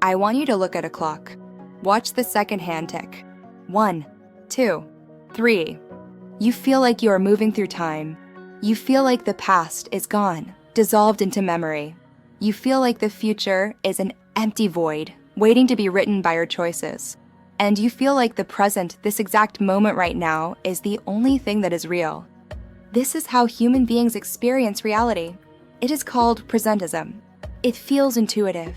I want you to look at a clock. Watch the second hand tick. 1, 2, 3. You feel like you are moving through time. You feel like the past is gone, dissolved into memory. You feel like the future is an empty void, waiting to be written by your choices. And you feel like the present, this exact moment right now, is the only thing that is real. This is how human beings experience reality. It is called presentism. It feels intuitive.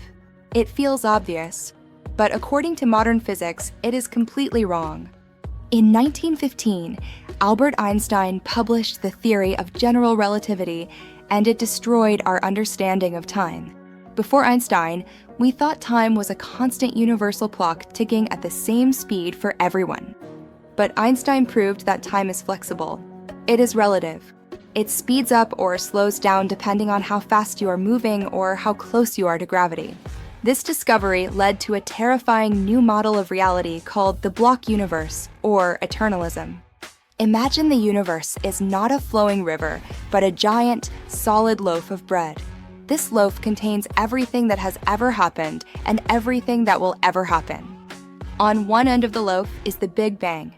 It feels obvious. But according to modern physics, it is completely wrong. In 1915, Albert Einstein published the theory of general relativity, and it destroyed our understanding of time. Before Einstein, we thought time was a constant universal clock ticking at the same speed for everyone. But Einstein proved that time is flexible. It is relative. It speeds up or slows down depending on how fast you are moving or how close you are to gravity. This discovery led to a terrifying new model of reality called the block universe, or Eternalism. Imagine the universe is not a flowing river, but a giant, solid loaf of bread. This loaf contains everything that has ever happened and everything that will ever happen. On one end of the loaf is the Big Bang.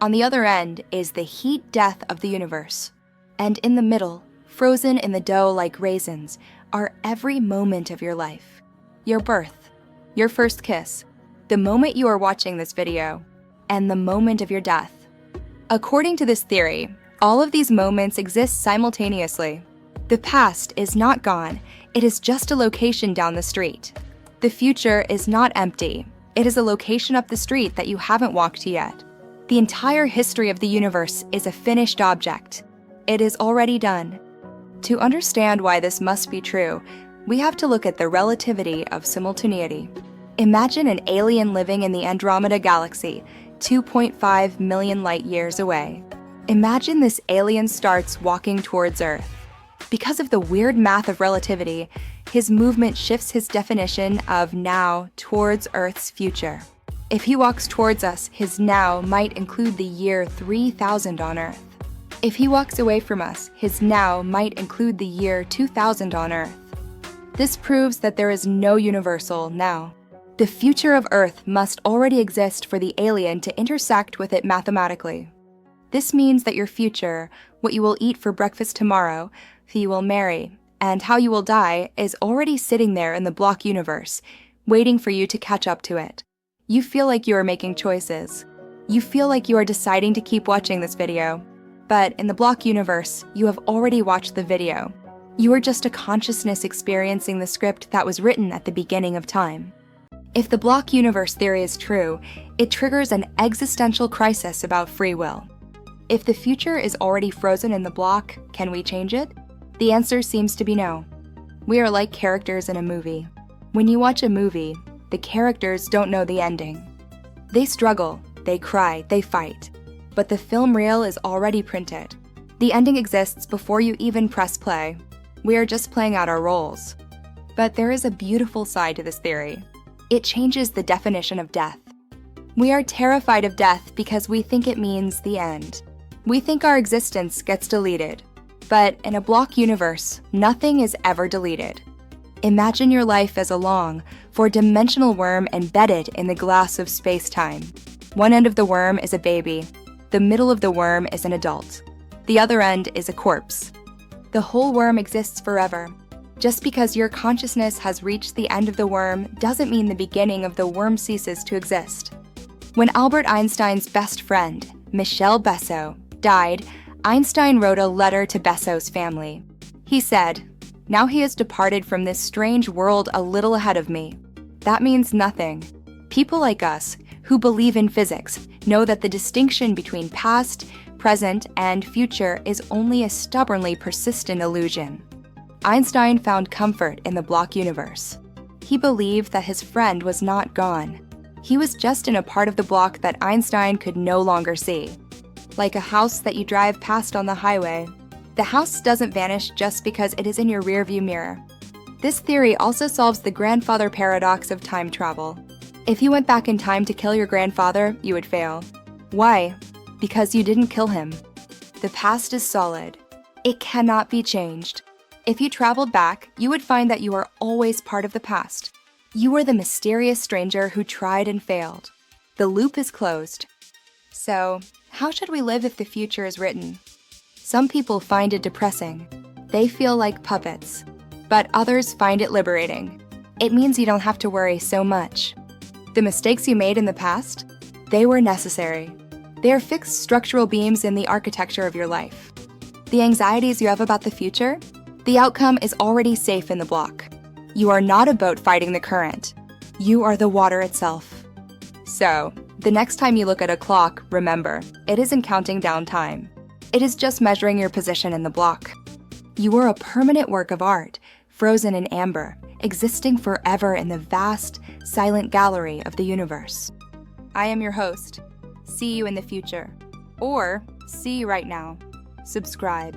On the other end is the heat death of the universe. And in the middle, frozen in the dough like raisins, are every moment of your life. Your birth, your first kiss, the moment you are watching this video, and the moment of your death. According to this theory, all of these moments exist simultaneously. The past is not gone, it is just a location down the street. The future is not empty, it is a location up the street that you haven't walked to yet. The entire history of the universe is a finished object. It is already done. To understand why this must be true, we have to look at the relativity of simultaneity. Imagine an alien living in the Andromeda galaxy, 2.5 million light years away. Imagine this alien starts walking towards Earth. Because of the weird math of relativity, his movement shifts his definition of now towards Earth's future. If he walks towards us, his now might include the year 3000 on Earth. If he walks away from us, his now might include the year 2000 on Earth. This proves that there is no universal now. The future of Earth must already exist for the alien to intersect with it mathematically. This means that your future, what you will eat for breakfast tomorrow, who you will marry, and how you will die is already sitting there in the block universe, waiting for you to catch up to it. You feel like you are making choices. You feel like you are deciding to keep watching this video. But in the block universe, you have already watched the video. You are just a consciousness experiencing the script that was written at the beginning of time. If the block universe theory is true, it triggers an existential crisis about free will. If the future is already frozen in the block, can we change it? The answer seems to be no. We are like characters in a movie. When you watch a movie, the characters don't know the ending. They struggle, they cry, they fight. But the film reel is already printed. The ending exists before you even press play. We are just playing out our roles. But there is a beautiful side to this theory. It changes the definition of death. We are terrified of death because we think it means the end. We think our existence gets deleted. But in a block universe, nothing is ever deleted. Imagine your life as a long, four-dimensional worm embedded in the glass of space-time. One end of the worm is a baby. The middle of the worm is an adult. The other end is a corpse. The whole worm exists forever. Just because your consciousness has reached the end of the worm doesn't mean the beginning of the worm ceases to exist. When Albert Einstein's best friend, Michel Besso, died, Einstein wrote a letter to Besso's family. He said, "Now he has departed from this strange world a little ahead of me. That means nothing. People like us, who believe in physics, know that the distinction between past, present, and future is only a stubbornly persistent illusion." Einstein found comfort in the block universe. He believed that his friend was not gone. He was just in a part of the block that Einstein could no longer see. Like a house that you drive past on the highway, the house doesn't vanish just because it is in your rearview mirror. This theory also solves the grandfather paradox of time travel. If you went back in time to kill your grandfather, you would fail. Why? Because you didn't kill him. The past is solid. It cannot be changed. If you traveled back, you would find that you are always part of the past. You are the mysterious stranger who tried and failed. The loop is closed. So, how should we live if the future is written? Some people find it depressing. They feel like puppets. But others find it liberating. It means you don't have to worry so much. The mistakes you made in the past, they were necessary. They are fixed structural beams in the architecture of your life. The anxieties you have about the future, the outcome is already safe in the block. You are not a boat fighting the current. You are the water itself. So, the next time you look at a clock, remember, it isn't counting down time. It is just measuring your position in the block. You are a permanent work of art, frozen in amber, existing forever in the vast, silent gallery of the universe. I am your host. See you in the future. Or see you right now. Subscribe.